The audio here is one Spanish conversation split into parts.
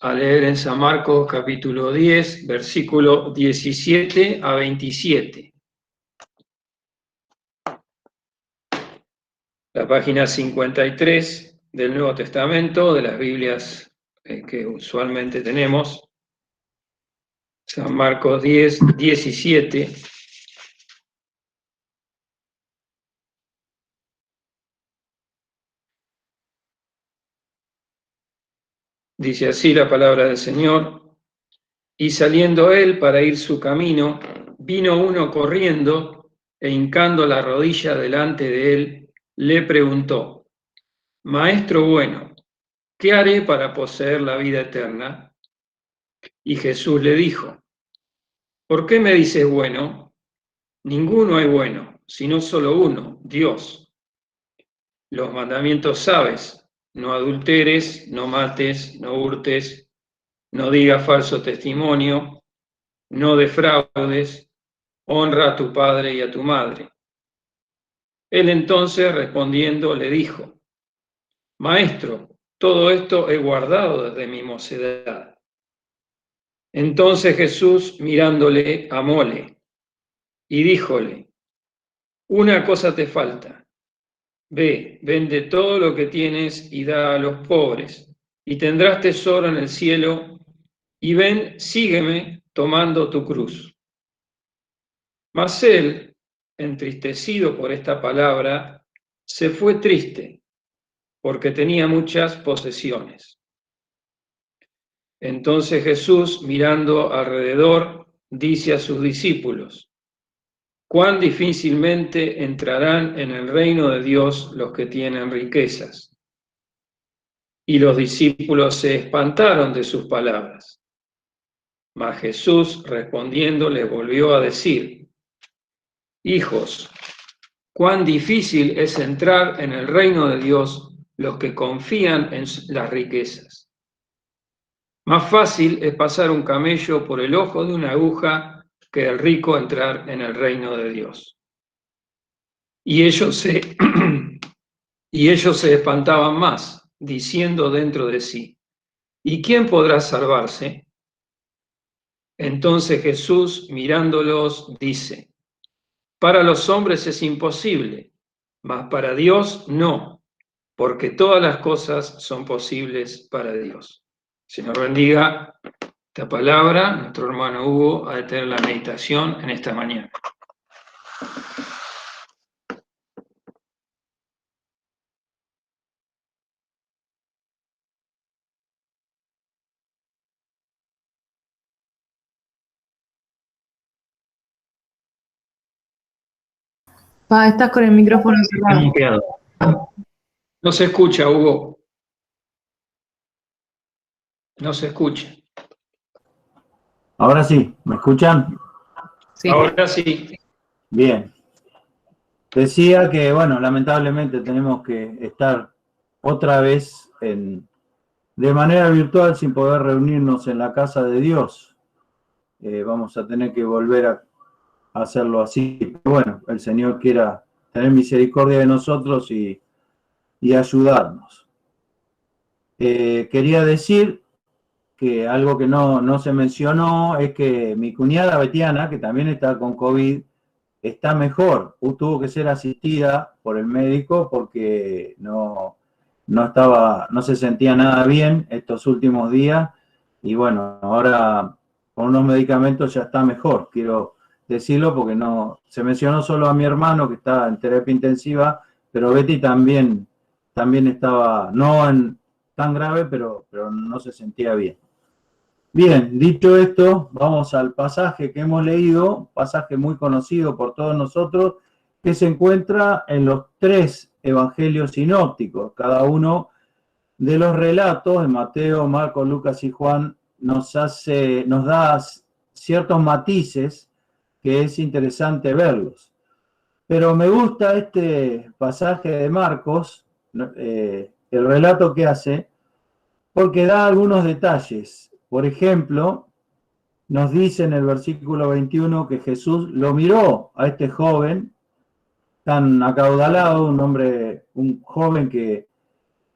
a leer en San Marcos capítulo 10, versículo 17 a 27. La página 53 del Nuevo Testamento, de las Biblias que usualmente tenemos. San Marcos 10, 17. Dice así la palabra del Señor: y saliendo él para ir su camino, vino uno corriendo e hincando la rodilla delante de él, le preguntó: Maestro bueno, ¿qué haré para poseer la vida eterna? Y Jesús le dijo: ¿por qué me dices bueno? Ninguno hay bueno, sino solo uno, Dios. Los mandamientos sabes: no adulteres, no mates, no hurtes, no digas falso testimonio, no defraudes, honra a tu padre y a tu madre. Él entonces respondiendo le dijo: Maestro, todo esto he guardado desde mi mocedad. Entonces Jesús, mirándole, amóle y díjole: una cosa te falta. Ve, vende todo lo que tienes y da a los pobres, y tendrás tesoro en el cielo, y ven, sígueme tomando tu cruz. Mas él, entristecido por esta palabra, se fue triste, porque tenía muchas posesiones. Entonces Jesús, mirando alrededor, dice a sus discípulos: cuán difícilmente entrarán en el reino de Dios los que tienen riquezas. Y los discípulos se espantaron de sus palabras. Mas Jesús, respondiendo, les volvió a decir: hijos, cuán difícil es entrar en el reino de Dios los que confían en las riquezas. Más fácil es pasar un camello por el ojo de una aguja que el rico entrar en el reino de Dios. Y ellos se espantaban más, diciendo dentro de sí: ¿y quién podrá salvarse? Entonces Jesús, mirándolos, dice: para los hombres es imposible, mas para Dios no, porque todas las cosas son posibles para Dios. Señor bendiga esta palabra. Nuestro hermano Hugo ha de tener la meditación en esta mañana. Estás con el micrófono cerrado. No se escucha, Hugo. No se escucha. Ahora sí, ¿me escuchan? Sí. Ahora sí. Bien. Decía que, bueno, lamentablemente tenemos que estar otra vez de manera virtual sin poder reunirnos en la casa de Dios. Vamos a tener que volver a hacerlo así. Bueno, el Señor quiera tener misericordia de nosotros y ayudarnos. Quería decir que algo que no se mencionó es que mi cuñada Betiana, que también está con COVID, está mejor. Tuvo que ser asistida por el médico porque no se sentía nada bien estos últimos días. Y bueno, ahora con unos medicamentos ya está mejor. Quiero decirlo porque no se mencionó solo a mi hermano que está en terapia intensiva, pero Betty también estaba, no tan grave, pero no se sentía bien. Bien, dicho esto, vamos al pasaje que hemos leído, pasaje muy conocido por todos nosotros, que se encuentra en los 3 evangelios sinópticos. Cada uno de los relatos de Mateo, Marcos, Lucas y Juan nos da ciertos matices que es interesante verlos. Pero me gusta este pasaje de Marcos, el relato que hace, porque da algunos detalles. Por ejemplo, nos dice en el versículo 21 que Jesús lo miró a este joven tan acaudalado, un joven que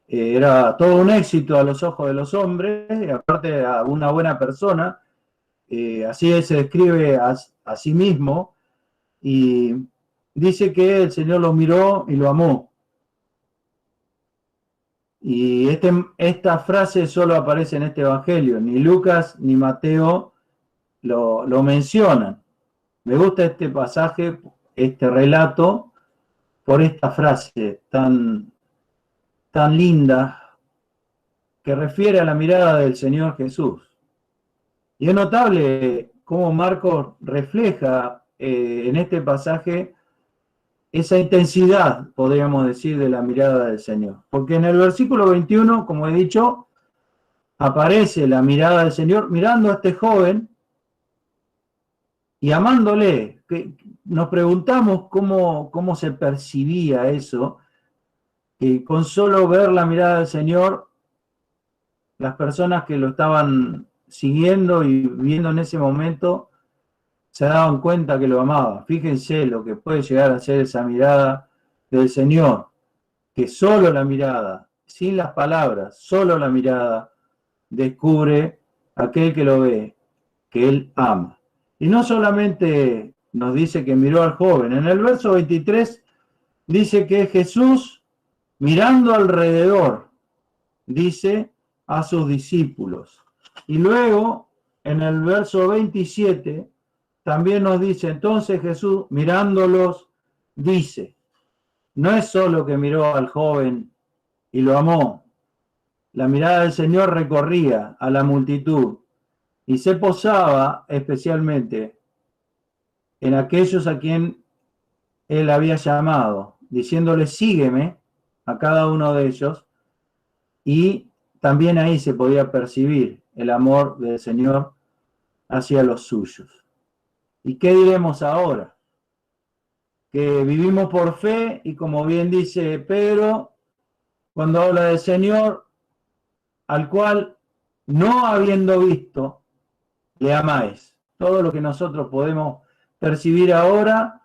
era todo un éxito a los ojos de los hombres, y aparte era una buena persona, así él se describe a sí mismo, y dice que el Señor lo miró y lo amó. Y esta frase solo aparece en este evangelio, ni Lucas ni Mateo lo mencionan. Me gusta este pasaje, este relato, por esta frase tan linda que refiere a la mirada del Señor Jesús. Y es notable cómo Marcos refleja en este pasaje esa intensidad, podríamos decir, de la mirada del Señor. Porque en el versículo 21, como he dicho, aparece la mirada del Señor mirando a este joven y amándole. Nos preguntamos cómo se percibía eso, que con solo ver la mirada del Señor, las personas que lo estaban siguiendo y viendo en ese momento se daban cuenta que lo amaba. Fíjense lo que puede llegar a ser esa mirada del Señor, que solo la mirada, sin las palabras, solo la mirada, descubre a aquel que lo ve, que Él ama. Y no solamente nos dice que miró al joven, en el verso 23 dice que Jesús, mirando alrededor, dice a sus discípulos. Y luego, en el verso 27, también nos dice, entonces Jesús, mirándolos, dice, no es solo que miró al joven y lo amó, la mirada del Señor recorría a la multitud y se posaba especialmente en aquellos a quien Él había llamado, diciéndole, sígueme a cada uno de ellos, y también ahí se podía percibir el amor del Señor hacia los suyos. ¿Y qué diremos ahora? Que vivimos por fe y como bien dice Pedro, cuando habla del Señor, al cual no habiendo visto, le amáis. Todo lo que nosotros podemos percibir ahora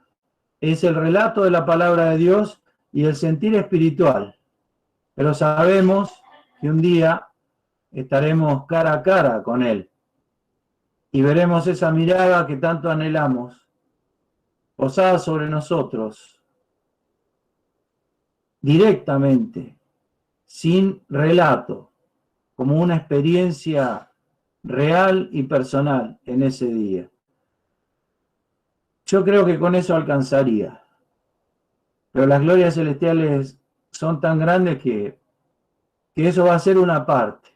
es el relato de la palabra de Dios y el sentir espiritual. Pero sabemos que un día estaremos cara a cara con Él y veremos esa mirada que tanto anhelamos posada sobre nosotros directamente, sin relato, como una experiencia real y personal en ese día. Yo creo que con eso alcanzaría, pero las glorias celestiales son tan grandes que eso va a ser una parte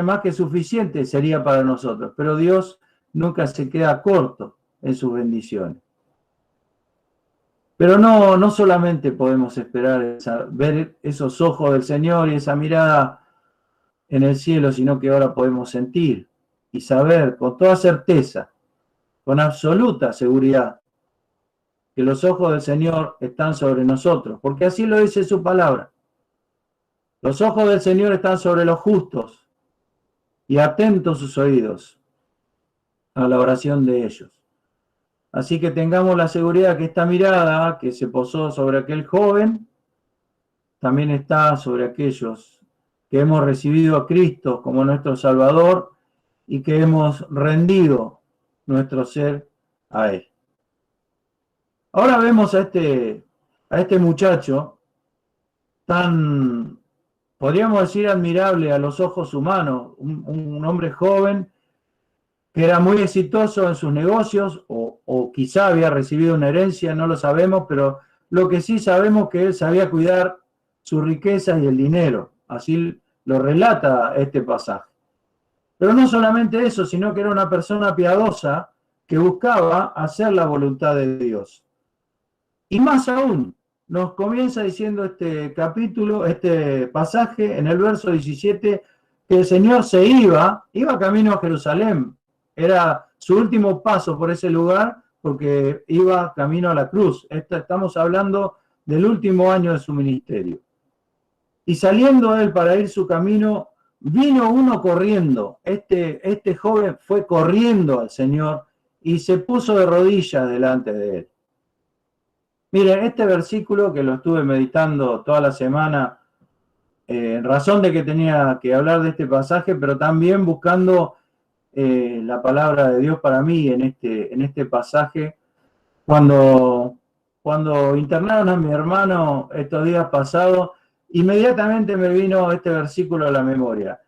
más que suficiente sería para nosotros, pero Dios nunca se queda corto en sus bendiciones. Pero no solamente podemos esperar ver esos ojos del Señor y esa mirada en el cielo, sino que ahora podemos sentir y saber con toda certeza, con absoluta seguridad, que los ojos del Señor están sobre nosotros, porque así lo dice su palabra. Los ojos del Señor están sobre los justos y atentos sus oídos a la oración de ellos. Así que tengamos la seguridad que esta mirada que se posó sobre aquel joven también está sobre aquellos que hemos recibido a Cristo como nuestro Salvador y que hemos rendido nuestro ser a Él. Ahora vemos a este muchacho tan, podríamos decir, admirable a los ojos humanos, un hombre joven que era muy exitoso en sus negocios o quizá había recibido una herencia, no lo sabemos, pero lo que sí sabemos es que él sabía cuidar sus riquezas y el dinero. Así lo relata este pasaje. Pero no solamente eso, sino que era una persona piadosa que buscaba hacer la voluntad de Dios. Y más aún, nos comienza diciendo este capítulo, este pasaje, en el verso 17, que el Señor se iba camino a Jerusalén. Era su último paso por ese lugar porque iba camino a la cruz. Estamos hablando del último año de su ministerio. Y saliendo él para ir su camino, vino uno corriendo. Este joven fue corriendo al Señor y se puso de rodillas delante de él. Miren, este versículo que lo estuve meditando toda la semana en razón de que tenía que hablar de este pasaje, pero también buscando la palabra de Dios para mí en este pasaje. Cuando internaron a mi hermano estos días pasados, inmediatamente me vino este versículo a la memoria.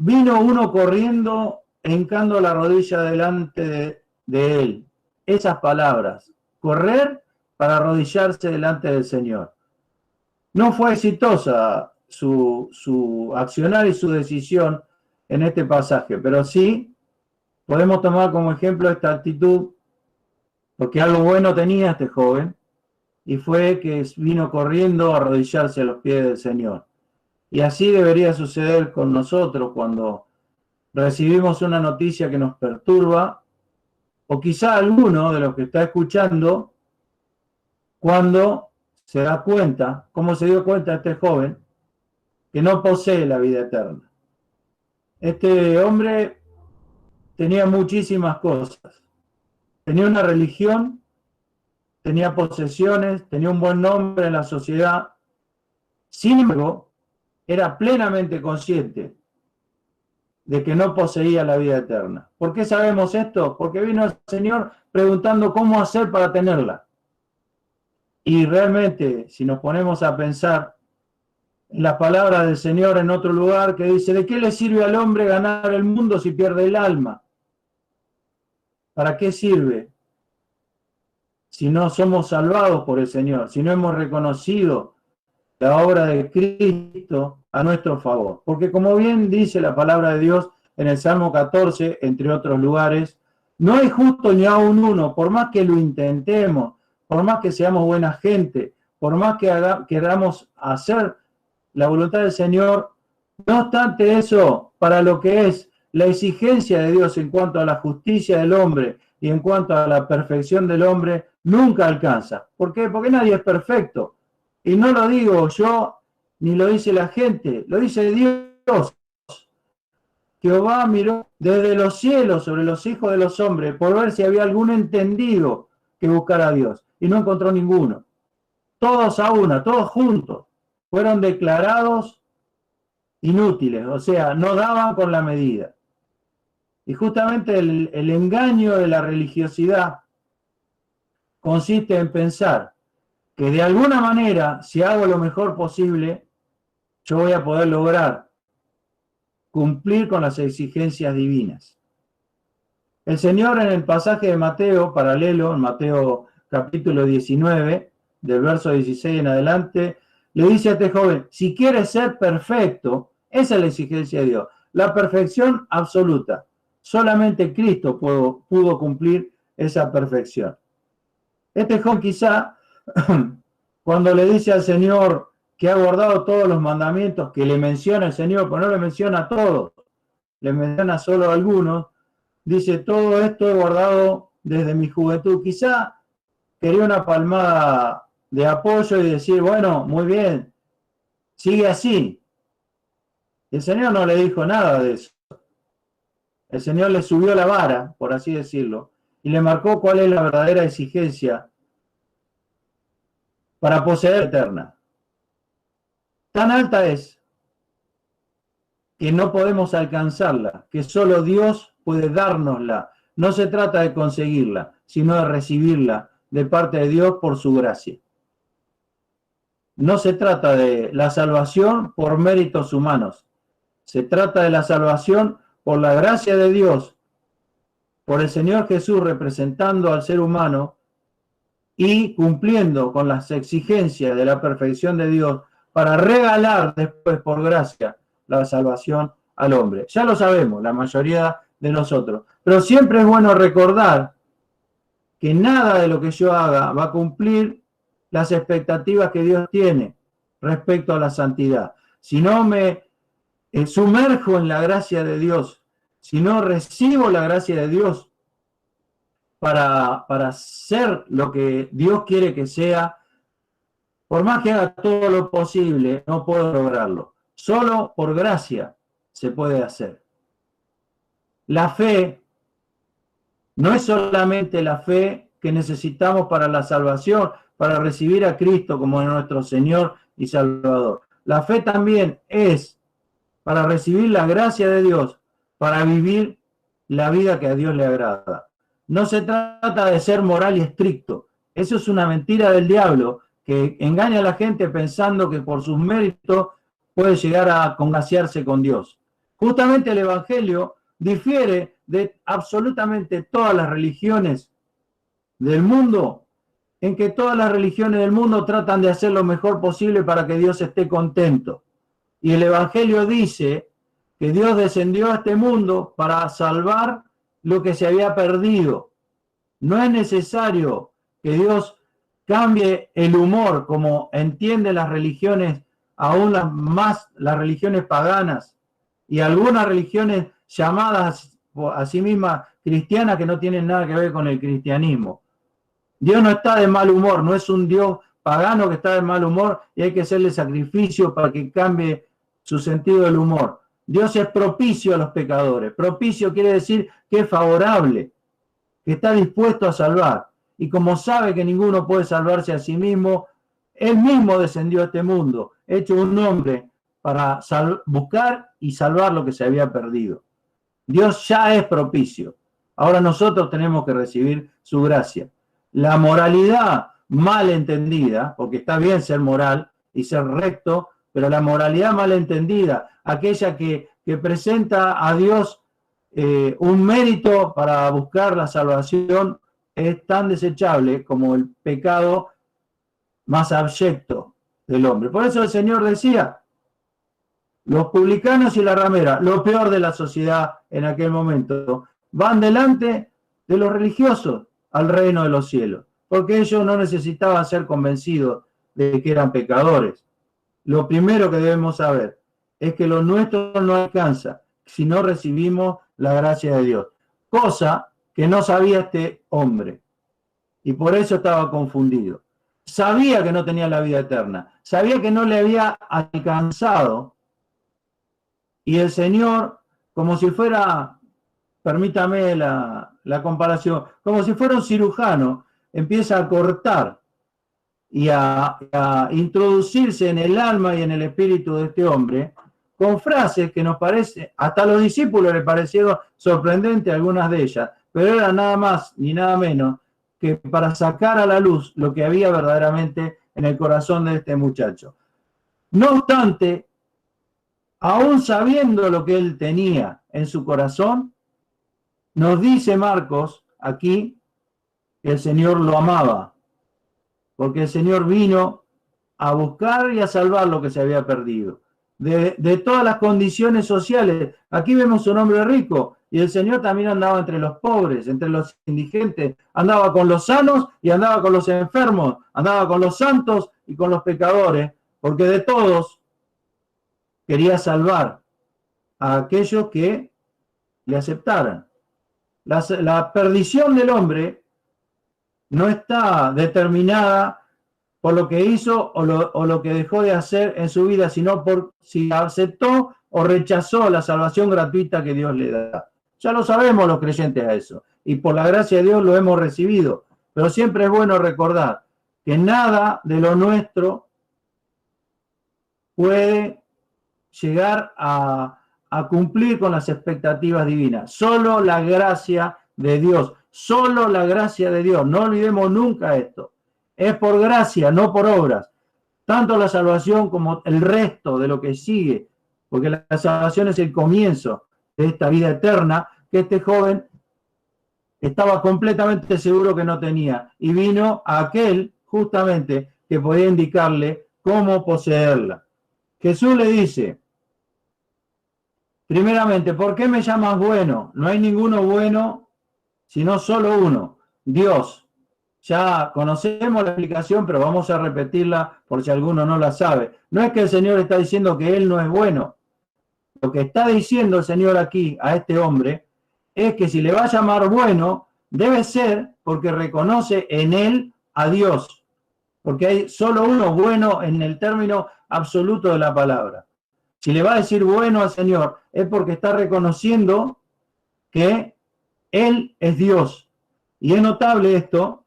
Vino uno corriendo, hincando la rodilla delante de él. Esas palabras, correr para arrodillarse delante del Señor. No fue exitosa su accionar y su decisión en este pasaje, pero sí podemos tomar como ejemplo esta actitud, porque algo bueno tenía este joven, y fue que vino corriendo a arrodillarse a los pies del Señor. Y así debería suceder con nosotros cuando recibimos una noticia que nos perturba, o quizá alguno de los que está escuchando, cuando se da cuenta, como se dio cuenta este joven, que no posee la vida eterna. Este hombre tenía muchísimas cosas. Tenía una religión, tenía posesiones, tenía un buen nombre en la sociedad. Sin embargo, era plenamente consciente de que no poseía la vida eterna. ¿Por qué sabemos esto? Porque vino el Señor preguntando cómo hacer para tenerla. Y realmente, si nos ponemos a pensar en las palabras del Señor en otro lugar que dice, ¿de qué le sirve al hombre ganar el mundo si pierde el alma? ¿Para qué sirve? Si no somos salvados por el Señor, si no hemos reconocido la obra de Cristo a nuestro favor. Porque como bien dice la palabra de Dios en el Salmo 14, entre otros lugares, no hay justo ni aún uno, por más que lo intentemos, por más que seamos buena gente, por más que queramos hacer la voluntad del Señor, no obstante eso, para lo que es la exigencia de Dios en cuanto a la justicia del hombre y en cuanto a la perfección del hombre, nunca alcanza. ¿Por qué? Porque nadie es perfecto. Y no lo digo yo, ni lo dice la gente, lo dice Dios. Jehová miró desde los cielos sobre los hijos de los hombres por ver si había algún entendido que buscara a Dios. Y no encontró ninguno. Todos a una, todos juntos, fueron declarados inútiles, o sea, no daban con la medida. Y justamente el engaño de la religiosidad consiste en pensar que de alguna manera, si hago lo mejor posible, yo voy a poder lograr cumplir con las exigencias divinas. El Señor en el pasaje de Mateo, paralelo, en Mateo capítulo 19, del verso 16 en adelante, le dice a este joven, si quieres ser perfecto, esa es la exigencia de Dios, la perfección absoluta. Solamente Cristo pudo cumplir esa perfección. Este joven quizá, cuando le dice al Señor que ha guardado todos los mandamientos que le menciona el Señor, pero no le menciona a todos, le menciona solo a algunos, dice, todo esto he guardado desde mi juventud. Quizá quería una palmada de apoyo y decir, bueno, muy bien, sigue así. El Señor no le dijo nada de eso. El Señor le subió la vara, por así decirlo, y le marcó cuál es la verdadera exigencia para poseer eterna. Tan alta es que no podemos alcanzarla, que solo Dios puede dárnosla. No se trata de conseguirla, sino de recibirla de parte de Dios por su gracia. No se trata de la salvación por méritos humanos. Se trata de la salvación por la gracia de Dios, por el Señor Jesús representando al ser humano y cumpliendo con las exigencias de la perfección de Dios para regalar después por gracia la salvación al hombre. Ya lo sabemos, la mayoría de nosotros. Pero siempre es bueno recordar que nada de lo que yo haga va a cumplir las expectativas que Dios tiene respecto a la santidad. Si no me sumerjo en la gracia de Dios, si no recibo la gracia de Dios para ser lo que Dios quiere que sea, por más que haga todo lo posible, no puedo lograrlo. Solo por gracia se puede hacer. La fe no es solamente la fe que necesitamos para la salvación, para recibir a Cristo como nuestro Señor y Salvador. La fe también es para recibir la gracia de Dios, para vivir la vida que a Dios le agrada. No se trata de ser moral y estricto. Eso es una mentira del diablo que engaña a la gente pensando que por sus méritos puede llegar a congraciarse con Dios. Justamente el Evangelio difiere de absolutamente todas las religiones del mundo, en que todas las religiones del mundo tratan de hacer lo mejor posible para que Dios esté contento. Y el Evangelio dice que Dios descendió a este mundo para salvar lo que se había perdido. No es necesario que Dios cambie el humor como entienden las religiones, aún las religiones paganas y algunas religiones llamadas a sí mismas cristianas que no tienen nada que ver con el cristianismo. Dios no está de mal humor, no es un Dios pagano que está de mal humor y hay que hacerle sacrificio para que cambie su sentido del humor. Dios es propicio a los pecadores. Propicio quiere decir que es favorable, que está dispuesto a salvar. Y como sabe que ninguno puede salvarse a sí mismo, Él mismo descendió a este mundo, hecho un hombre, para buscar y salvar lo que se había perdido. Dios ya es propicio. Ahora nosotros tenemos que recibir su gracia. La moralidad mal entendida, porque está bien ser moral y ser recto, pero la moralidad mal entendida, aquella que presenta a Dios un mérito para buscar la salvación, es tan desechable como el pecado más abyecto del hombre. Por eso el Señor decía, los publicanos y la ramera, lo peor de la sociedad en aquel momento, van delante de los religiosos al reino de los cielos, porque ellos no necesitaban ser convencidos de que eran pecadores. Lo primero que debemos saber es que lo nuestro no alcanza si no recibimos la gracia de Dios, cosa que no sabía este hombre, y por eso estaba confundido. Sabía que no tenía la vida eterna, sabía que no le había alcanzado, y el Señor, como si fuera, permítame la comparación, como si fuera un cirujano, empieza a cortar y a introducirse en el alma y en el espíritu de este hombre, con frases que nos parece, hasta a los discípulos les parecieron sorprendentes algunas de ellas, pero era nada más ni nada menos que para sacar a la luz lo que había verdaderamente en el corazón de este muchacho. No obstante, aún sabiendo lo que él tenía en su corazón, nos dice Marcos aquí que el Señor lo amaba, porque el Señor vino a buscar y a salvar lo que se había perdido. De todas las condiciones sociales, aquí vemos un hombre rico, y el Señor también andaba entre los pobres, entre los indigentes, andaba con los sanos y andaba con los enfermos, andaba con los santos y con los pecadores, porque de todos quería salvar a aquellos que le aceptaran. La perdición del hombre no está determinada por lo que hizo o lo que dejó de hacer en su vida, sino por si aceptó o rechazó la salvación gratuita que Dios le da. Ya lo sabemos los creyentes a eso, y por la gracia de Dios lo hemos recibido, pero siempre es bueno recordar que nada de lo nuestro puede llegar a cumplir con las expectativas divinas. Solo la gracia de Dios, solo la gracia de Dios. No olvidemos nunca esto. Es por gracia, no por obras. Tanto la salvación como el resto de lo que sigue, porque la salvación es el comienzo de esta vida eterna que este joven estaba completamente seguro que no tenía. Y vino a aquel justamente que podía indicarle cómo poseerla. Jesús le dice, primeramente, ¿por qué me llamas bueno? No hay ninguno bueno, sino solo uno, Dios. Ya conocemos la explicación, pero vamos a repetirla por si alguno no la sabe. No es que el Señor está diciendo que Él no es bueno. Lo que está diciendo el Señor aquí a este hombre es que si le va a llamar bueno, debe ser porque reconoce en Él a Dios. Porque hay solo uno bueno en el término absoluto de la palabra. Si le va a decir bueno al Señor, es porque está reconociendo que Él es Dios. Y es notable esto,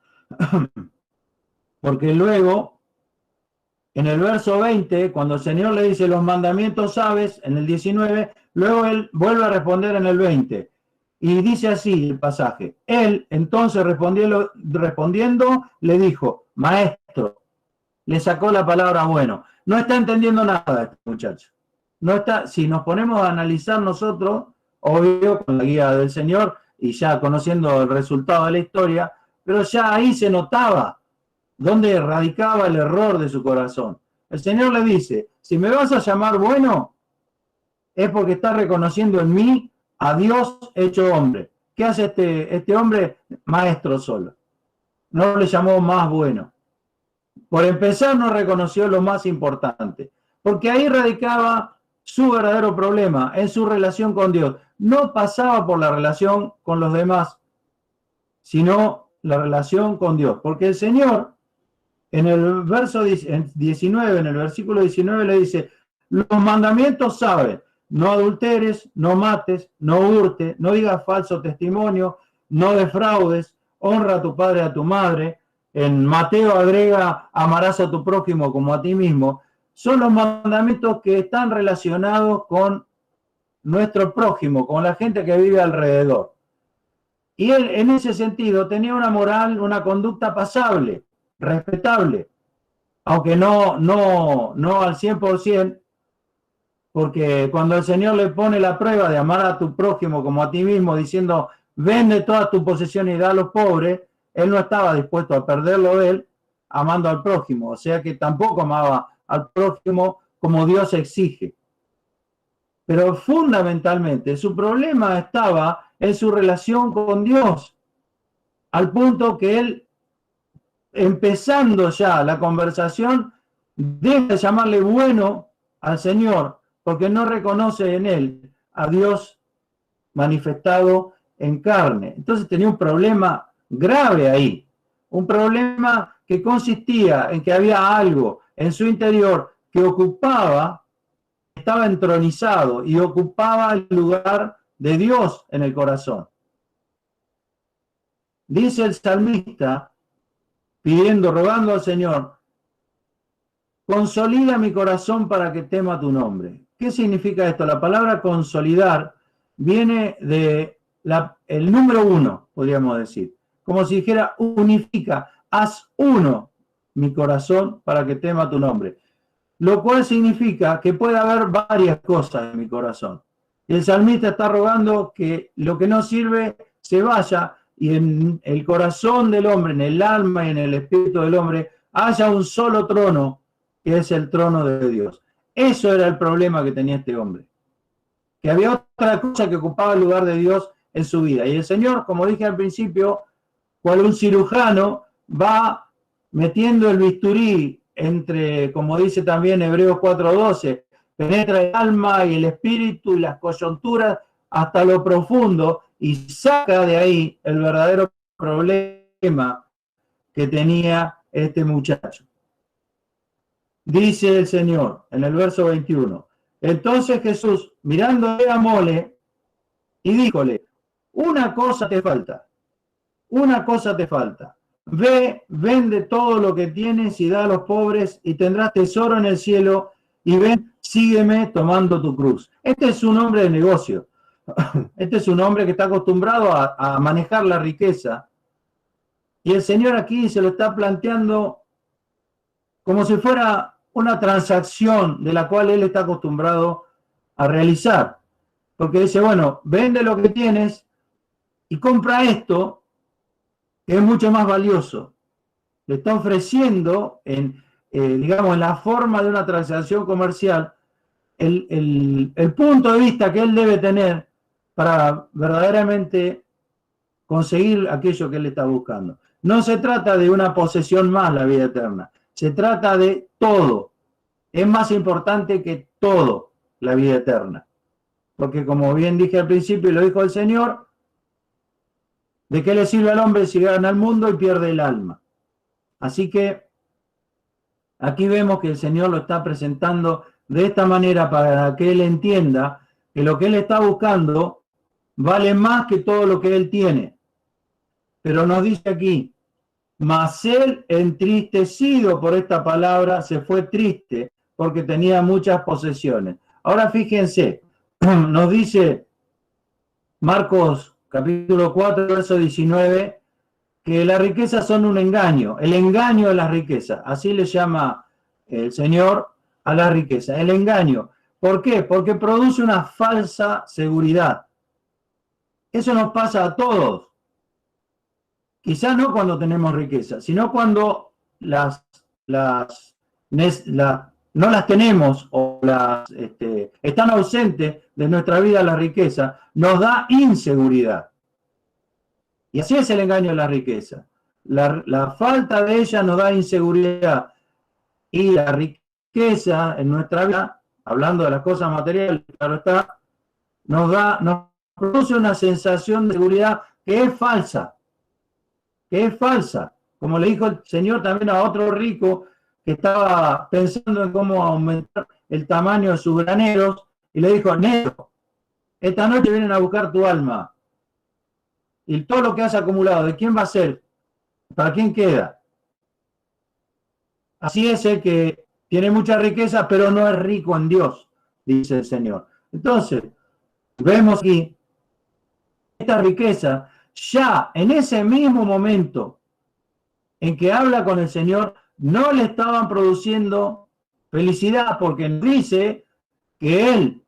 porque luego en el verso 20, cuando el Señor le dice los mandamientos sabes, en el 19, luego él vuelve a responder en el 20. Y dice así el pasaje. Él entonces respondiendo le dijo, maestro, le sacó la palabra bueno. No está entendiendo nada este muchacho. No está, si nos ponemos a analizar nosotros, obvio, con la guía del Señor y ya conociendo el resultado de la historia, pero ya ahí se notaba dónde radicaba el error de su corazón. El Señor le dice, si me vas a llamar bueno, es porque estás reconociendo en mí a Dios hecho hombre. ¿Qué hace este hombre? Maestro solo. No le llamó más bueno. Por empezar, no reconoció lo más importante, porque ahí radicaba su verdadero problema, en su relación con Dios. No pasaba por la relación con los demás, sino la relación con Dios. Porque el Señor, en el verso 19, en el versículo 19, le dice, los mandamientos saben, no adulteres, no mates, no hurtes, no digas falso testimonio, no defraudes, honra a tu padre y a tu madre. En Mateo agrega, amarás a tu prójimo como a ti mismo. Son los mandamientos que están relacionados con nuestro prójimo, con la gente que vive alrededor. Y él, en ese sentido, tenía una moral, una conducta pasable, respetable, aunque no al 100%, porque cuando el Señor le pone la prueba de amar a tu prójimo como a ti mismo, diciendo, vende todas tus posesiones y da a los pobres, él no estaba dispuesto a perderlo de él, amando al prójimo, o sea que tampoco amaba al prójimo como Dios exige. Pero fundamentalmente su problema estaba en su relación con Dios, al punto que él, empezando ya la conversación, deja de llamarle bueno al Señor, porque no reconoce en él a Dios manifestado en carne. Entonces tenía un problema grave ahí, un problema que consistía en que había algo en su interior que ocupaba, estaba entronizado y ocupaba el lugar de Dios en el corazón. Dice el salmista, rogando al Señor, consolida mi corazón para que tema tu nombre. ¿Qué significa esto? La palabra consolidar viene de el número uno, podríamos decir. Como si dijera, unifica, haz uno mi corazón para que tema tu nombre. Lo cual significa que puede haber varias cosas en mi corazón. Y el salmista está rogando que lo que no sirve se vaya y en el corazón del hombre, en el alma y en el espíritu del hombre, haya un solo trono, que es el trono de Dios. Eso era el problema que tenía este hombre. Que había otra cosa que ocupaba el lugar de Dios en su vida. Y el Señor, como dije al principio, cual un cirujano, va metiendo el bisturí entre, como dice también Hebreos 4:12, penetra el alma y el espíritu y las coyunturas hasta lo profundo y saca de ahí el verdadero problema que tenía este muchacho. Dice el Señor en el verso 21, entonces Jesús, mirándole a mole, y díjole, una cosa te falta, ve, vende todo lo que tienes y da a los pobres y tendrás tesoro en el cielo y ven, sígueme tomando tu cruz. Este es un hombre de negocio, este es un hombre que está acostumbrado a manejar la riqueza y el Señor aquí se lo está planteando como si fuera una transacción de la cual él está acostumbrado a realizar. Porque dice, bueno, vende lo que tienes y compra esto, que es mucho más valioso. Le está ofreciendo, digamos, en la forma de una transacción comercial, el punto de vista que él debe tener para verdaderamente conseguir aquello que él está buscando. No se trata de una posesión más, la vida eterna. Se trata de todo. Es más importante que todo la vida eterna. Porque como bien dije al principio y lo dijo el Señor, ¿de qué le sirve al hombre si gana el mundo y pierde el alma? Así que aquí vemos que el Señor lo está presentando de esta manera para que él entienda que lo que él está buscando vale más que todo lo que él tiene. Pero nos dice aquí, Mas él, entristecido por esta palabra, se fue triste porque tenía muchas posesiones. Ahora fíjense, nos dice Marcos capítulo 4, verso 19, que las riquezas son un engaño, el engaño de las riquezas. Así le llama el Señor a la riqueza, el engaño. ¿Por qué? Porque produce una falsa seguridad. Eso nos pasa a todos. Quizás no cuando tenemos riqueza, sino cuando no las tenemos o están ausentes de nuestra vida la riqueza, nos da inseguridad. Y así es el engaño de la riqueza. La falta de ella nos da inseguridad. Y la riqueza en nuestra vida, hablando de las cosas materiales, claro está, nos produce una sensación de seguridad que es falsa. Como le dijo el Señor también a otro rico que estaba pensando en cómo aumentar el tamaño de sus graneros, y le dijo: negro, esta noche vienen a buscar tu alma. Y todo lo que has acumulado, ¿de quién va a ser? ¿Para quién queda? Así es el que tiene mucha riqueza, pero no es rico en Dios, dice el Señor. Entonces, vemos aquí esta riqueza, ya en ese mismo momento en que habla con el Señor, no le estaban produciendo felicidad, porque dice que él,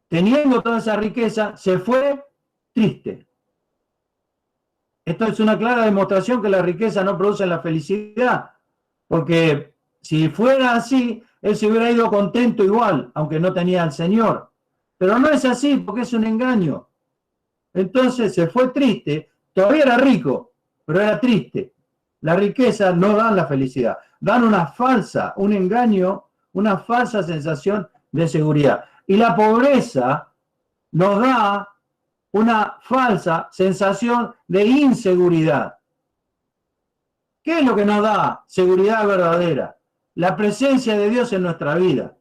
teniendo toda esa riqueza, se fue triste. Esto es una clara demostración que la riqueza no produce la felicidad, porque si fuera así, él se hubiera ido contento igual, aunque no tenía al Señor. Pero no es así, porque es un engaño. Entonces se fue triste, todavía era rico, pero era triste. La riqueza no dan la felicidad, dan un engaño, una falsa sensación de seguridad. Y la pobreza nos da una falsa sensación de inseguridad. ¿Qué es lo que nos da seguridad verdadera? La presencia de Dios en nuestra vida.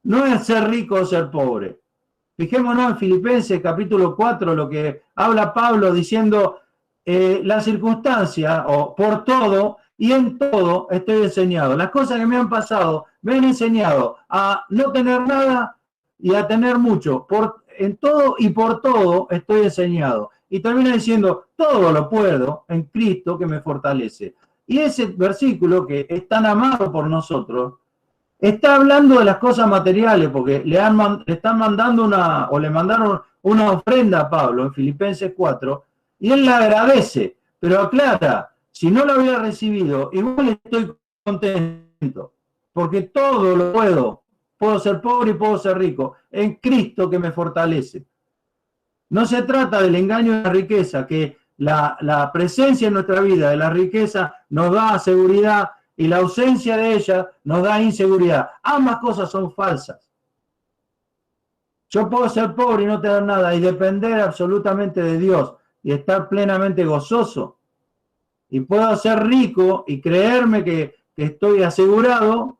No es ser rico o ser pobre. Fijémonos en Filipenses capítulo 4, lo que habla Pablo diciendo: la circunstancia, o por todo y en todo estoy enseñado. Las cosas que me han pasado me han enseñado a no tener nada y a tener mucho. En todo y por todo estoy enseñado. Y termina diciendo: todo lo puedo en Cristo que me fortalece. Y ese versículo, que es tan amado por nosotros, está hablando de las cosas materiales, porque le están mandando le mandaron una ofrenda a Pablo en Filipenses 4, y él la agradece, pero aclara: si no la hubiera recibido, igual estoy contento, porque todo lo puedo ser pobre y puedo ser rico, en Cristo que me fortalece. No se trata del engaño de la riqueza, que la presencia en nuestra vida de la riqueza nos da seguridad y la ausencia de ella nos da inseguridad. Ambas cosas son falsas. Yo puedo ser pobre y no tener nada y depender absolutamente de Dios y estar plenamente gozoso. Y puedo ser rico y creerme que estoy asegurado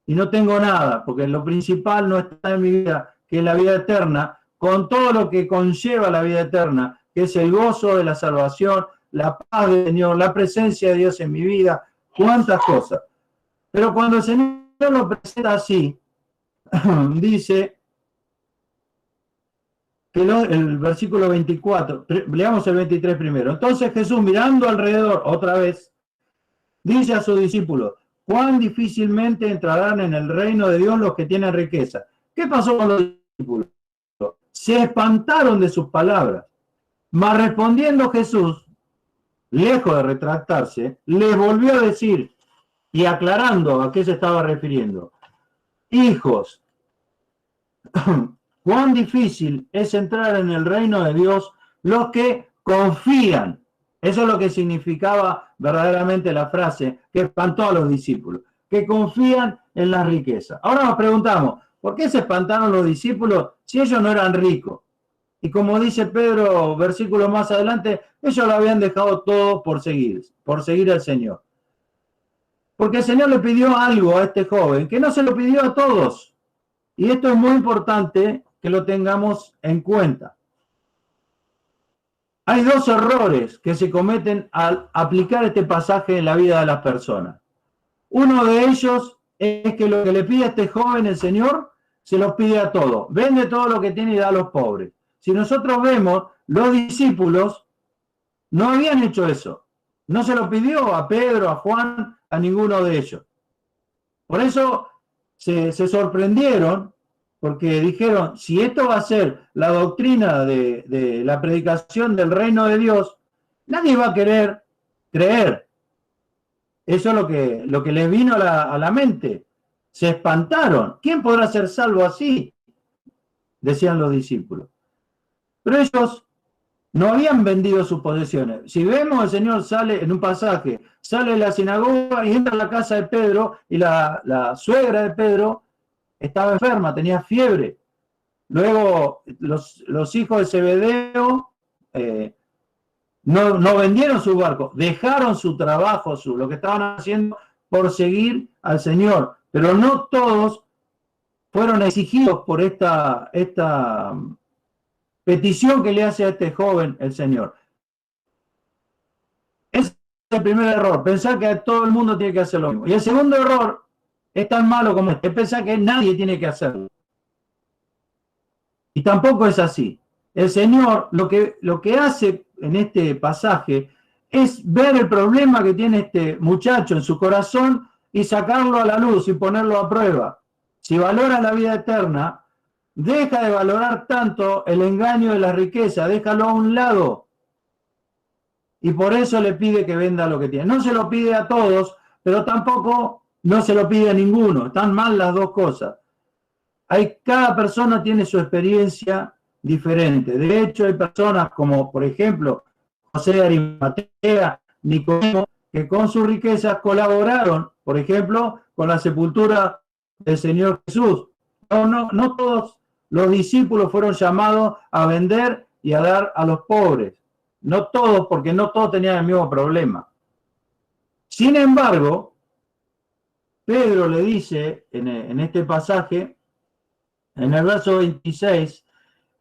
y no tengo nada, porque lo principal no está en mi vida, que es la vida eterna, con todo lo que conlleva la vida eterna, que es el gozo de la salvación, la paz del Señor, la presencia de Dios en mi vida, cuántas cosas. Pero cuando el Señor lo presenta así, dice que el versículo 24, leamos el 23 primero. Entonces Jesús, mirando alrededor otra vez, dice a sus discípulos: cuán difícilmente entrarán en el reino de Dios los que tienen riqueza. ¿Qué pasó con los discípulos? Se espantaron de sus palabras. Mas respondiendo Jesús, lejos de retractarse, les volvió a decir, y aclarando a qué se estaba refiriendo: hijos, cuán difícil es entrar en el reino de Dios los que confían. Eso es lo que significaba verdaderamente la frase que espantó a los discípulos, que confían en la riqueza. Ahora nos preguntamos: ¿por qué se espantaron los discípulos si ellos no eran ricos? Y como dice Pedro, versículo más adelante, ellos lo habían dejado todo por seguir al Señor. Porque el Señor le pidió algo a este joven que no se lo pidió a todos. Y esto es muy importante que lo tengamos en cuenta. Hay dos errores que se cometen al aplicar este pasaje en la vida de las personas. Uno de ellos es que lo que le pide a este joven el Señor, se los pide a todos. Vende todo lo que tiene y da a los pobres. Si nosotros vemos, los discípulos no habían hecho eso. No se lo pidió a Pedro, a Juan, a ninguno de ellos. Por eso se sorprendieron, porque dijeron, si esto va a ser la doctrina de la predicación del reino de Dios, nadie va a querer creer. Eso es lo que les vino a la mente. Se espantaron. ¿Quién podrá ser salvo así? Decían los discípulos. Pero ellos no habían vendido sus posesiones. Si vemos, el Señor sale en un pasaje, sale de la sinagoga y entra a la casa de Pedro, y la suegra de Pedro estaba enferma, tenía fiebre. Luego los hijos de Zebedeo no vendieron su barco, dejaron su trabajo, lo que estaban haciendo por seguir al Señor. Pero no todos fueron exigidos por esta petición que le hace a este joven el Señor. Ese es el primer error, pensar que todo el mundo tiene que hacer lo mismo. Y el segundo error es tan malo como este, es pensar que nadie tiene que hacerlo. Y tampoco es así. El Señor lo que hace en este pasaje es ver el problema que tiene este muchacho en su corazón y sacarlo a la luz y ponerlo a prueba. Si valora la vida eterna, deja de valorar tanto el engaño de la riqueza, déjalo a un lado. Y por eso le pide que venda lo que tiene. No se lo pide a todos, pero tampoco no se lo pide a ninguno. Están mal las dos cosas. Cada persona tiene su experiencia diferente. De hecho, hay personas como, por ejemplo, José de Arimatea, Nicodemo, que con sus riquezas colaboraron, por ejemplo, con la sepultura del Señor Jesús. No todos los discípulos fueron llamados a vender y a dar a los pobres. No todos, porque no todos tenían el mismo problema. Sin embargo, Pedro le dice en este pasaje, en el verso 26,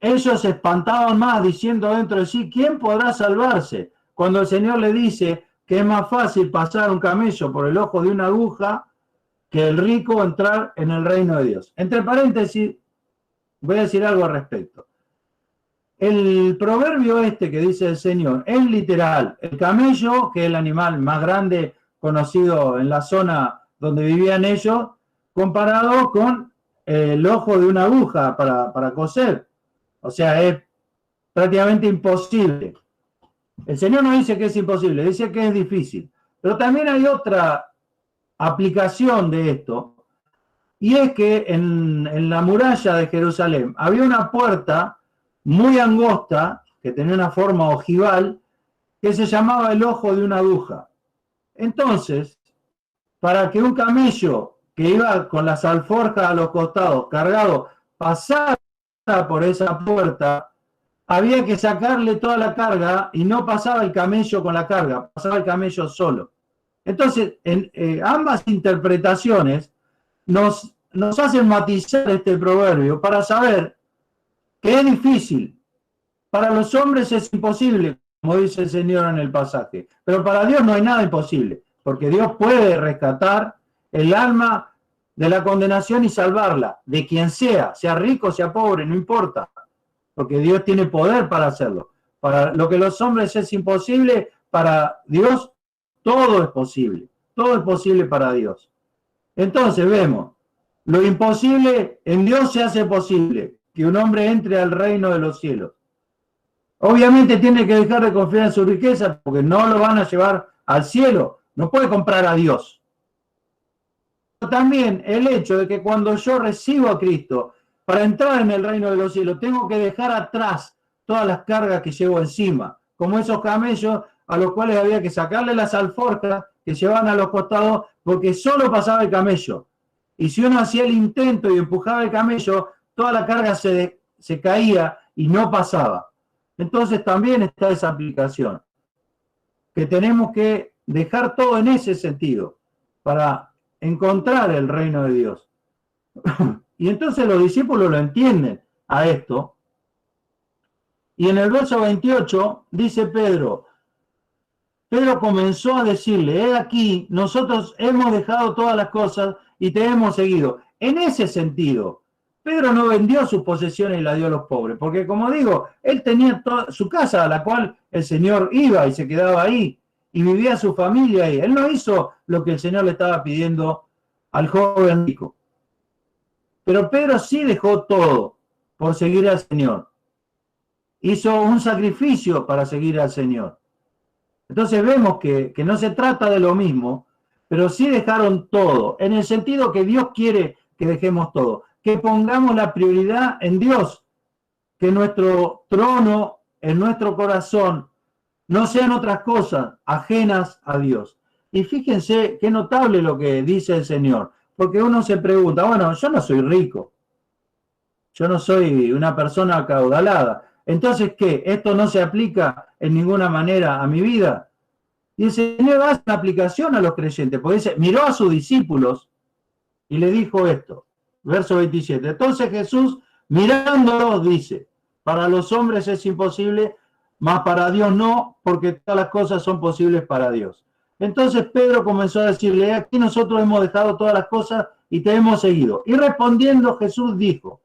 ellos se espantaban más diciendo dentro de sí, ¿quién podrá salvarse? Cuando el Señor le dice que es más fácil pasar un camello por el ojo de una aguja que el rico entrar en el reino de Dios. Entre paréntesis, voy a decir algo al respecto. El proverbio este que dice el Señor es literal. El camello, que es el animal más grande conocido en la zona donde vivían ellos, comparado con el ojo de una aguja para coser. O sea, es prácticamente imposible. El Señor no dice que es imposible, dice que es difícil. Pero también hay otra aplicación de esto, y es que en la muralla de Jerusalén había una puerta muy angosta, que tenía una forma ojival, que se llamaba el ojo de una aguja. Entonces, para que un camello que iba con las alforjas a los costados, cargado, pasara por esa puerta, había que sacarle toda la carga y no pasaba el camello con la carga, pasaba el camello solo. Entonces, en ambas interpretaciones nos hacen matizar este proverbio para saber que es difícil. Para los hombres es imposible, como dice el Señor en el pasaje, pero para Dios no hay nada imposible, porque Dios puede rescatar el alma de la condenación y salvarla, de quien sea rico, sea pobre, no importa, porque Dios tiene poder para hacerlo. Para lo que los hombres es imposible, para Dios todo es posible para Dios. Entonces vemos, lo imposible en Dios se hace posible, que un hombre entre al reino de los cielos. Obviamente tiene que dejar de confiar en su riqueza, porque no lo van a llevar al cielo, no puede comprar a Dios. También el hecho de que cuando yo recibo a Cristo, para entrar en el reino de los cielos, tengo que dejar atrás todas las cargas que llevo encima, como esos camellos a los cuales había que sacarle las alforjas que llevaban a los costados, porque solo pasaba el camello. Y si uno hacía el intento y empujaba el camello, toda la carga se caía y no pasaba. Entonces también está esa aplicación, que tenemos que dejar todo en ese sentido para encontrar el reino de Dios. Y entonces los discípulos lo entienden a esto Y en el verso 28 dice Pedro comenzó a decirle, he aquí, nosotros hemos dejado todas las cosas y te hemos seguido. En ese sentido, Pedro no vendió sus posesiones y la dio a los pobres, porque como digo, él tenía toda su casa a la cual el Señor iba y se quedaba ahí, y vivía su familia ahí. Él no hizo lo que el Señor le estaba pidiendo al joven rico. Pero Pedro sí dejó todo por seguir al Señor. Hizo un sacrificio para seguir al Señor. Entonces vemos que no se trata de lo mismo, pero sí dejaron todo, en el sentido que Dios quiere que dejemos todo, que pongamos la prioridad en Dios, que nuestro trono, en nuestro corazón, no sean otras cosas ajenas a Dios. Y fíjense qué notable lo que dice el Señor, porque uno se pregunta, bueno, yo no soy rico, yo no soy una persona acaudalada, entonces, ¿qué? ¿Esto no se aplica en ninguna manera a mi vida? Y el Señor hace una aplicación a los creyentes, porque dice, miró a sus discípulos y le dijo esto, verso 27. Entonces Jesús, mirándolos, dice, para los hombres es imposible, mas para Dios no, porque todas las cosas son posibles para Dios. Entonces Pedro comenzó a decirle, aquí nosotros hemos dejado todas las cosas y te hemos seguido. Y respondiendo Jesús dijo,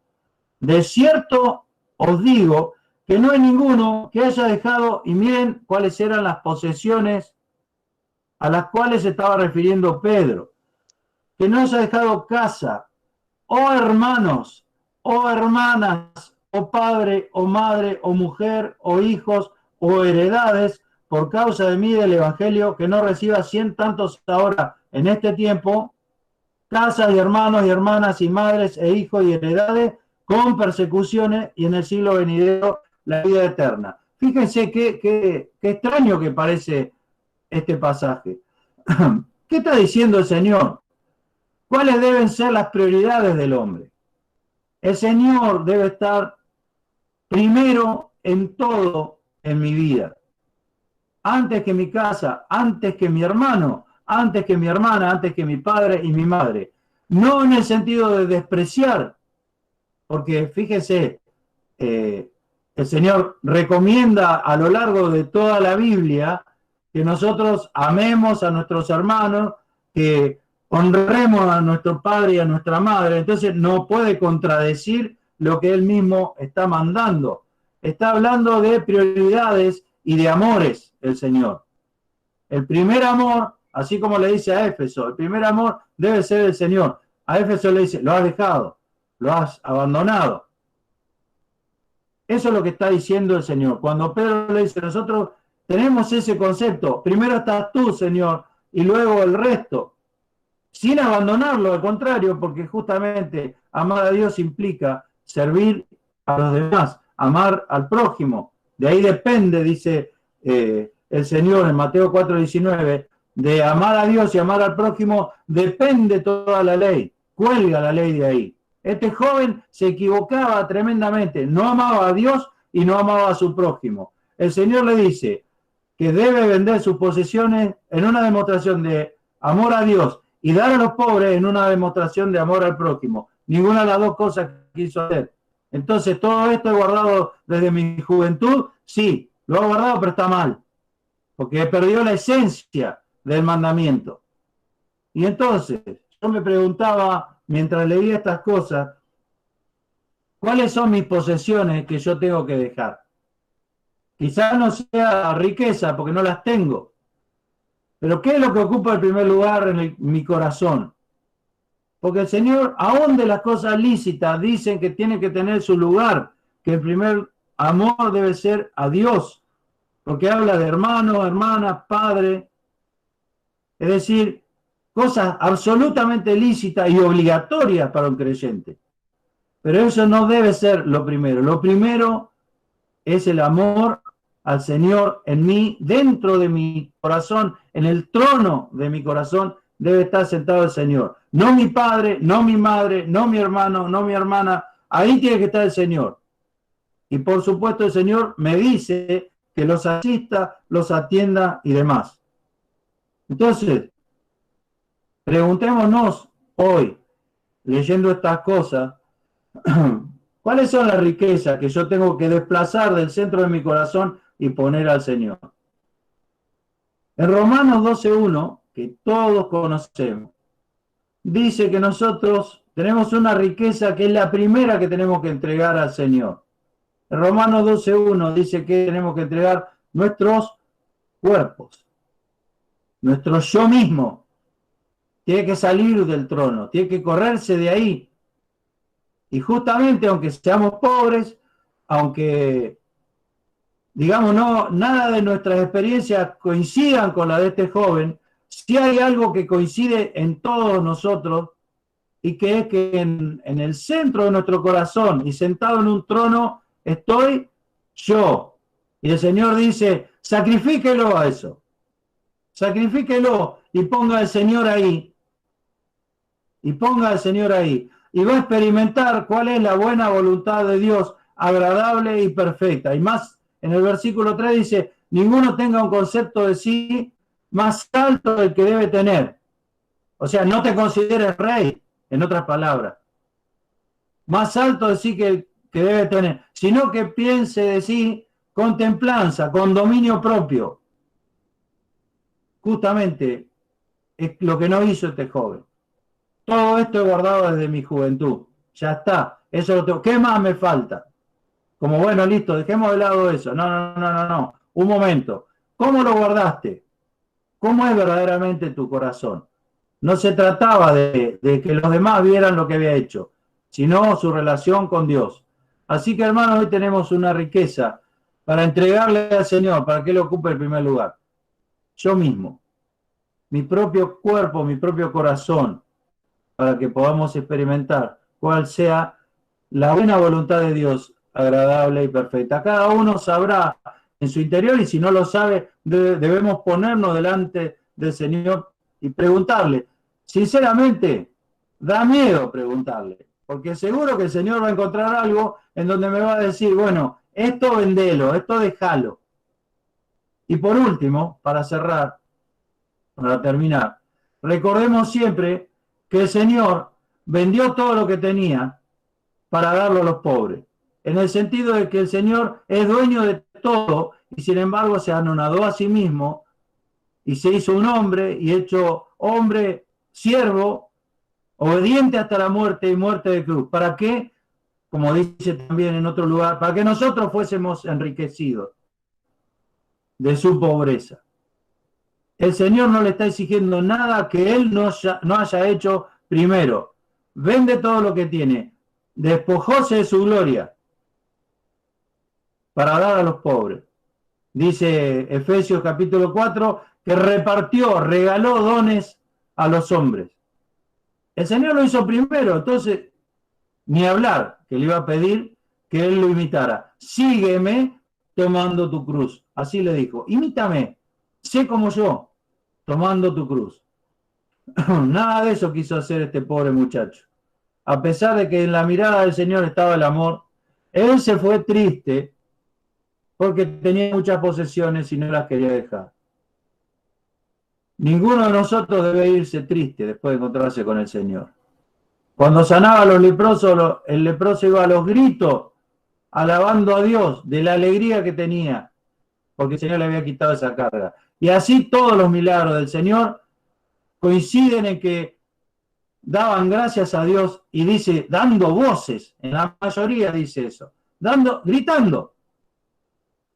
de cierto os digo que no hay ninguno que haya dejado, y miren cuáles eran las posesiones a las cuales se estaba refiriendo Pedro, que no haya dejado casa, o hermanos, o hermanas, o padre, o madre, o mujer, o hijos, o heredades, por causa de mí del Evangelio, que no reciba 100 tantos ahora en este tiempo, casas y hermanos y hermanas y madres e hijos y heredades, con persecuciones, y en el siglo venidero la vida eterna. Fíjense qué extraño que parece este pasaje. ¿Qué está diciendo el Señor? ¿Cuáles deben ser las prioridades del hombre? El Señor debe estar primero en todo en mi vida. Antes que mi casa, antes que mi hermano, antes que mi hermana, antes que mi padre y mi madre. No en el sentido de despreciar, porque fíjese, el Señor recomienda a lo largo de toda la Biblia que nosotros amemos a nuestros hermanos, que honremos a nuestro padre y a nuestra madre. Entonces no puede contradecir lo que él mismo está mandando. Está hablando de prioridades y de amores el Señor. El primer amor, así como le dice a Éfeso, el primer amor debe ser el Señor. A Éfeso le dice, lo has dejado, lo has abandonado. Eso es lo que está diciendo el Señor. Cuando Pedro le dice, nosotros tenemos ese concepto, primero estás tú, Señor, y luego el resto, sin abandonarlo, al contrario, porque justamente amar a Dios implica servir a los demás, amar al prójimo. De ahí depende, dice el Señor en Mateo 4:19, de amar a Dios y amar al prójimo, depende toda la ley, cuelga la ley de ahí. Este joven se equivocaba tremendamente, no amaba a Dios y no amaba a su prójimo. El Señor le dice que debe vender sus posesiones en una demostración de amor a Dios y dar a los pobres en una demostración de amor al prójimo. Ninguna de las dos cosas quiso hacer. Entonces, ¿todo esto he guardado desde mi juventud? Sí, lo he guardado, pero está mal, porque perdió la esencia del mandamiento. Y entonces, yo me preguntaba, mientras leía estas cosas, ¿cuáles son mis posesiones que yo tengo que dejar? Quizás no sea riqueza, porque no las tengo. Pero ¿qué es lo que ocupa el primer lugar en mi corazón? Porque el Señor, aún de las cosas lícitas, dicen que tiene que tener su lugar, que el primer amor debe ser a Dios, porque habla de hermanos, hermanas, padre, es decir, cosas absolutamente lícitas y obligatorias para un creyente. Pero eso no debe ser lo primero. Lo primero es el amor al Señor en mí, dentro de mi corazón, en el trono de mi corazón debe estar sentado el Señor. No mi padre, no mi madre, no mi hermano, no mi hermana. Ahí tiene que estar el Señor. Y por supuesto el Señor me dice que los asista, los atienda y demás. Entonces, preguntémonos hoy, leyendo estas cosas, ¿Cuáles son las riquezas que yo tengo que desplazar del centro de mi corazón y poner al Señor? En Romanos 12:1, que todos conocemos, dice que nosotros tenemos una riqueza que es la primera que tenemos que entregar al Señor. En Romanos 12:1 dice que tenemos que entregar nuestros cuerpos, nuestro yo mismo. Tiene que salir del trono, tiene que correrse de ahí. Y justamente, aunque seamos pobres, aunque, digamos, no, nada de nuestras experiencias coincidan con la de este joven, sí hay algo que coincide en todos nosotros, y que es que en el centro de nuestro corazón y sentado en un trono estoy yo. Y el Señor dice, sacrifíquelo a eso. Sacrifíquelo y ponga al Señor ahí. Y ponga al Señor ahí. Y va a experimentar cuál es la buena voluntad de Dios, agradable y perfecta. Y más, en el versículo 3 dice, ninguno tenga un concepto de sí más alto del que debe tener. O sea, no te consideres rey, en otras palabras. Más alto de sí que debe tener, sino que piense de sí con templanza, con dominio propio. Justamente es lo que no hizo este joven. Todo esto he guardado desde mi juventud. Ya está. Eso lo tengo. ¿Qué más me falta? Como bueno, listo, dejemos de lado eso. No. Un momento. ¿Cómo lo guardaste? ¿Cómo es verdaderamente tu corazón? No se trataba de que los demás vieran lo que había hecho, sino su relación con Dios. Así que, hermanos, hoy tenemos una riqueza para entregarle al Señor, para que Él ocupe el primer lugar. Yo mismo, mi propio cuerpo, mi propio corazón, para que podamos experimentar cuál sea la buena voluntad de Dios, agradable y perfecta. Cada uno sabrá en su interior, y si no lo sabe, debemos ponernos delante del Señor y preguntarle. Sinceramente, da miedo preguntarle, porque seguro que el Señor va a encontrar algo en donde me va a decir, bueno, esto vendelo, esto déjalo. Y por último, para cerrar, para terminar, recordemos siempre que el Señor vendió todo lo que tenía para darlo a los pobres, en el sentido de que el Señor es dueño de todo y sin embargo se anonadó a sí mismo y se hizo un hombre y hecho hombre, siervo, obediente hasta la muerte y muerte de cruz. ¿Para qué? Como dice también en otro lugar, para que nosotros fuésemos enriquecidos de su pobreza. El Señor no le está exigiendo nada que Él no haya hecho primero. Vende todo lo que tiene, despojóse de su gloria para dar a los pobres. Dice Efesios capítulo 4 que repartió, regaló dones a los hombres. El Señor lo hizo primero, entonces ni hablar, que le iba a pedir que Él lo imitara. Sígueme tomando tu cruz. Así le dijo, imítame, sé como yo, tomando tu cruz. Nada de eso quiso hacer este pobre muchacho. A pesar de que en la mirada del Señor estaba el amor, Él se fue triste porque tenía muchas posesiones y no las quería dejar. Ninguno de nosotros debe irse triste después de encontrarse con el Señor. Cuando sanaba a los leprosos, el leproso iba a los gritos, alabando a Dios de la alegría que tenía, porque el Señor le había quitado esa carga. Y así todos los milagros del Señor coinciden en que daban gracias a Dios, y dice, dando voces, en la mayoría dice eso, gritando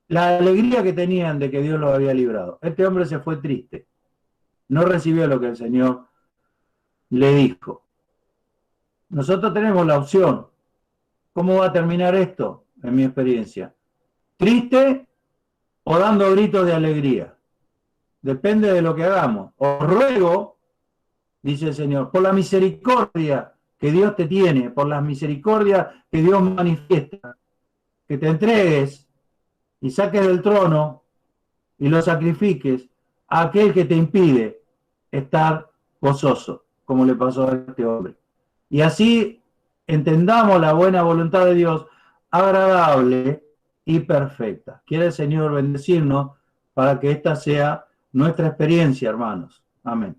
la alegría que tenían de que Dios los había librado. Este hombre se fue triste, no recibió lo que el Señor le dijo. Nosotros tenemos la opción. ¿Cómo va a terminar esto, en mi experiencia? ¿Triste o dando gritos de alegría? Depende de lo que hagamos. Os ruego, dice el Señor, por la misericordia que Dios te tiene, por las misericordias que Dios manifiesta, que te entregues y saques del trono y lo sacrifiques a aquel que te impide estar gozoso, como le pasó a este hombre. Y así entendamos la buena voluntad de Dios, agradable y perfecta. Quiere el Señor bendecirnos para que esta sea nuestra experiencia, hermanos. Amén.